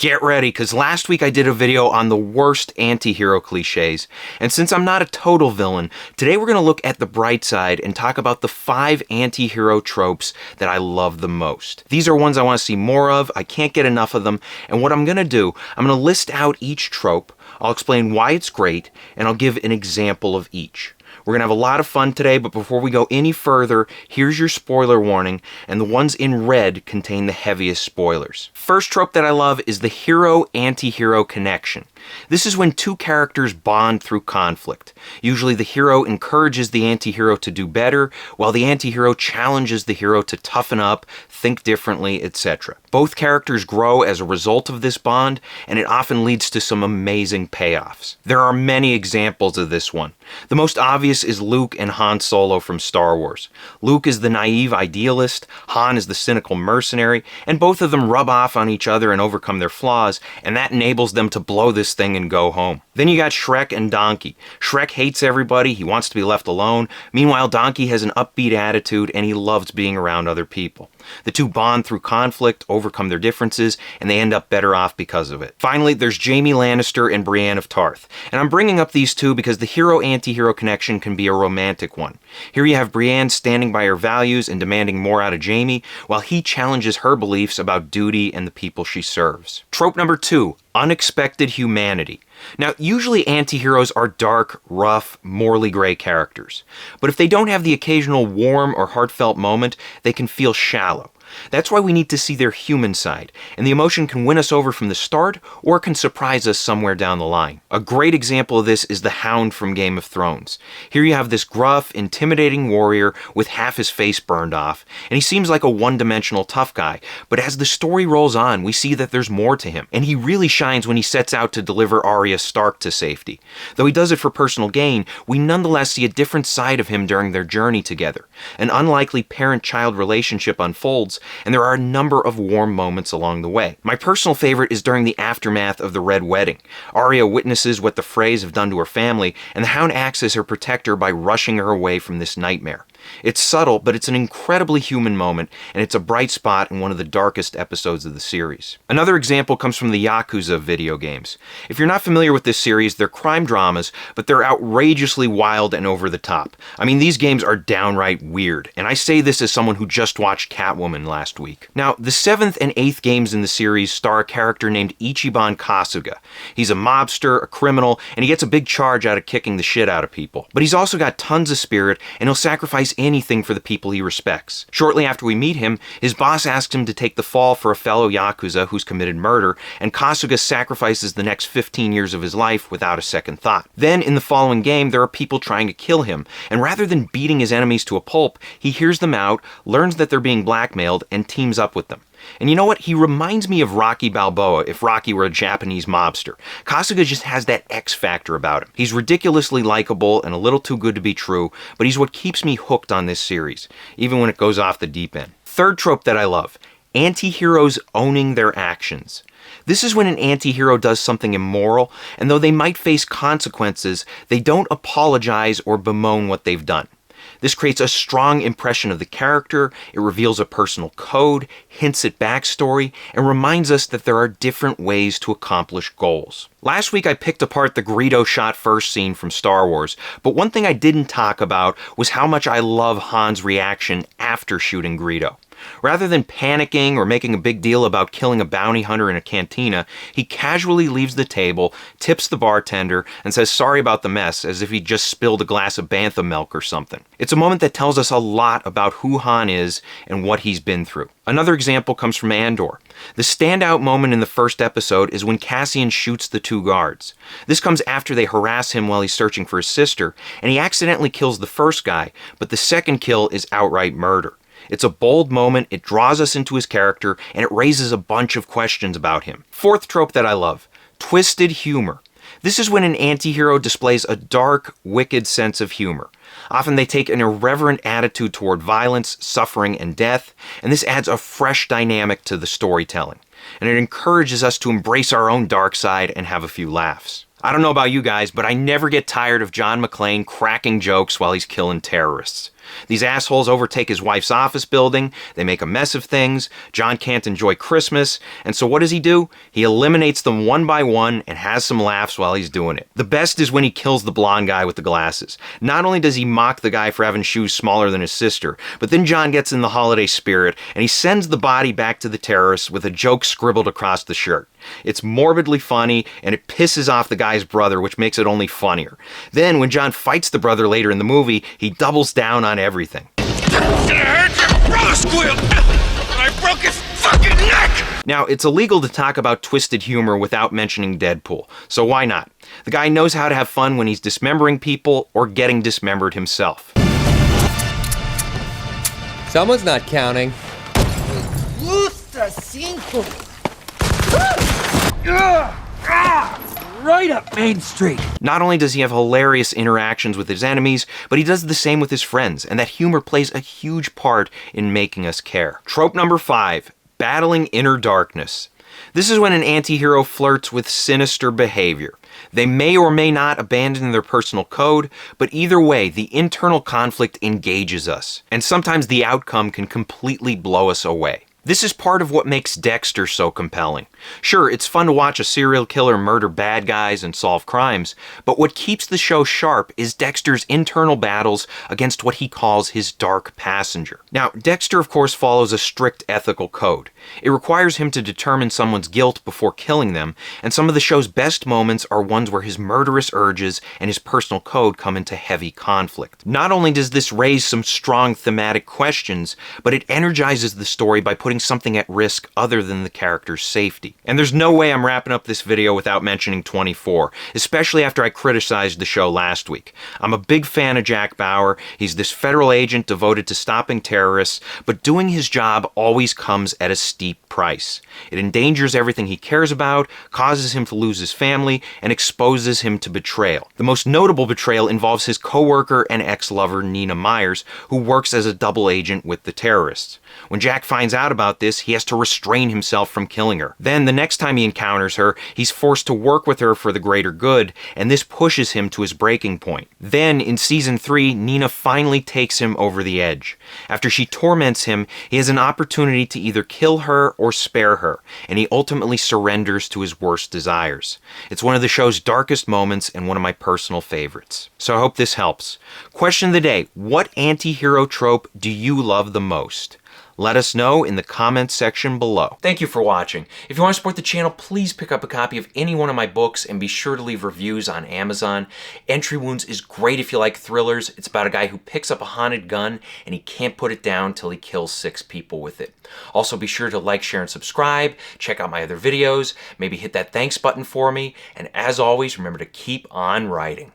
Get ready, because last week I did a video on the worst anti-hero cliches, and since I'm not a total villain, today we're going to look at the bright side and talk about the 5 anti-hero tropes that I love the most. These are ones I want to see more of, I can't get enough of them, and what I'm going to do, I'm going to list out each trope, I'll explain why it's great, and I'll give an example of each. We're going to have a lot of fun today, but before we go any further, here's your spoiler warning, and the ones in red contain the heaviest spoilers. First trope that I love is the hero-anti-hero connection. This is when two characters bond through conflict. Usually the hero encourages the anti-hero to do better, while the anti-hero challenges the hero to toughen up, think differently, etc. Both characters grow as a result of this bond, and it often leads to some amazing payoffs. There are many examples of this one. The most obvious is Luke and Han Solo from Star Wars. Luke is the naive idealist, Han is the cynical mercenary, and both of them rub off on each other and overcome their flaws, and that enables them to blow this thing and go home. Then you got Shrek and Donkey. Shrek hates everybody, he wants to be left alone. Meanwhile, Donkey has an upbeat attitude and he loves being around other people. The two bond through conflict, overcome their differences, and they end up better off because of it. Finally, there's Jaime Lannister and Brienne of Tarth. And I'm bringing up these two because the hero-anti-hero connection can be a romantic one. Here you have Brienne standing by her values and demanding more out of Jaime, while he challenges her beliefs about duty and the people she serves. Trope number 2, unexpected humanity. Now, usually anti-heroes are dark, rough, morally gray characters. But if they don't have the occasional warm or heartfelt moment, they can feel shallow. That's why we need to see their human side, and the emotion can win us over from the start, or can surprise us somewhere down the line. A great example of this is the Hound from Game of Thrones. Here you have this gruff, intimidating warrior with half his face burned off, and he seems like a one-dimensional tough guy, but as the story rolls on, we see that there's more to him, and he really shines when he sets out to deliver Arya Stark to safety. Though he does it for personal gain, we nonetheless see a different side of him during their journey together. An unlikely parent-child relationship unfolds, and there are a number of warm moments along the way. My personal favorite is during the aftermath of the Red Wedding. Arya witnesses what the Freys have done to her family, and the Hound acts as her protector by rushing her away from this nightmare. It's subtle, but it's an incredibly human moment, and it's a bright spot in one of the darkest episodes of the series. Another example comes from the Yakuza video games. If you're not familiar with this series, they're crime dramas, but they're outrageously wild and over the top. I mean, these games are downright weird, and I say this as someone who just watched Catwoman last week. Now, the 7th and 8th games in the series star a character named Ichiban Kasuga. He's a mobster, a criminal, and he gets a big charge out of kicking the shit out of people. But he's also got tons of spirit, and he'll sacrifice anything for the people he respects. Shortly after we meet him, his boss asks him to take the fall for a fellow Yakuza who's committed murder, and Kasuga sacrifices the next 15 years of his life without a second thought. Then, in the following game, there are people trying to kill him, and rather than beating his enemies to a pulp, he hears them out, learns that they're being blackmailed, and teams up with them. And you know what? He reminds me of Rocky Balboa if Rocky were a Japanese mobster. Kasuga just has that X factor about him. He's ridiculously likable and a little too good to be true, but he's what keeps me hooked on this series, even when it goes off the deep end. Third trope that I love, anti-heroes owning their actions. This is when an anti-hero does something immoral, and though they might face consequences, they don't apologize or bemoan what they've done. This creates a strong impression of the character, it reveals a personal code, hints at backstory, and reminds us that there are different ways to accomplish goals. Last week I picked apart the Greedo shot first scene from Star Wars, but one thing I didn't talk about was how much I love Han's reaction after shooting Greedo. Rather than panicking or making a big deal about killing a bounty hunter in a cantina, he casually leaves the table, tips the bartender, and says sorry about the mess as if he just spilled a glass of bantha milk or something. It's a moment that tells us a lot about who Han is and what he's been through. Another example comes from Andor. The standout moment in the first episode is when Cassian shoots the 2 guards. This comes after they harass him while he's searching for his sister, and he accidentally kills the first guy, but the second kill is outright murder. It's a bold moment, it draws us into his character, and it raises a bunch of questions about him. Fourth trope that I love, twisted humor. This is when an anti-hero displays a dark, wicked sense of humor. Often they take an irreverent attitude toward violence, suffering, and death, and this adds a fresh dynamic to the storytelling. And it encourages us to embrace our own dark side and have a few laughs. I don't know about you guys, but I never get tired of John McClane cracking jokes while he's killing terrorists. These assholes overtake his wife's office building, they make a mess of things, John can't enjoy Christmas, and so what does he do? He eliminates them one by one and has some laughs while he's doing it. The best is when he kills the blonde guy with the glasses. Not only does he mock the guy for having shoes smaller than his sister, but then John gets in the holiday spirit and he sends the body back to the terrorists with a joke scribbled across the shirt. It's morbidly funny, and it pisses off the guy's brother, which makes it only funnier. Then, when John fights the brother later in the movie, he doubles down on everything. And I heard your brother squeal, and I broke his fucking neck! Now, it's illegal to talk about twisted humor without mentioning Deadpool, so why not? The guy knows how to have fun when he's dismembering people or getting dismembered himself. Someone's not counting. Right up Main Street. Not only does he have hilarious interactions with his enemies, but he does the same with his friends, and that humor plays a huge part in making us care. Trope number 5, battling inner darkness. This is when an anti-hero flirts with sinister behavior. They may or may not abandon their personal code, but either way, the internal conflict engages us, and sometimes the outcome can completely blow us away. This is part of what makes Dexter so compelling. Sure, it's fun to watch a serial killer murder bad guys and solve crimes, but what keeps the show sharp is Dexter's internal battles against what he calls his dark passenger. Now, Dexter of course follows a strict ethical code. It requires him to determine someone's guilt before killing them, and some of the show's best moments are ones where his murderous urges and his personal code come into heavy conflict. Not only does this raise some strong thematic questions, but it energizes the story by putting something at risk other than the character's safety. And there's no way I'm wrapping up this video without mentioning 24, especially after I criticized the show last week. I'm a big fan of Jack Bauer. He's this federal agent devoted to stopping terrorists, but doing his job always comes at a steep price. It endangers everything he cares about, causes him to lose his family, and exposes him to betrayal. The most notable betrayal involves his co-worker and ex-lover Nina Myers, who works as a double agent with the terrorists. When Jack finds out about this, he has to restrain himself from killing her. Then, the next time he encounters her, he's forced to work with her for the greater good, and this pushes him to his breaking point. Then, in Season 3, Nina finally takes him over the edge. After she torments him, he has an opportunity to either kill her or spare her, and he ultimately surrenders to his worst desires. It's one of the show's darkest moments and one of my personal favorites. So I hope this helps. Question of the day: what anti-hero trope do you love the most? Let us know in the comments section below. Thank you for watching. If you want to support the channel, please pick up a copy of any one of my books and be sure to leave reviews on Amazon. Entry Wounds is great if you like thrillers. It's about a guy who picks up a haunted gun and he can't put it down till he kills 6 people with it. Also, be sure to like, share, and subscribe. Check out my other videos. Maybe hit that thanks button for me. And as always, remember to keep on writing.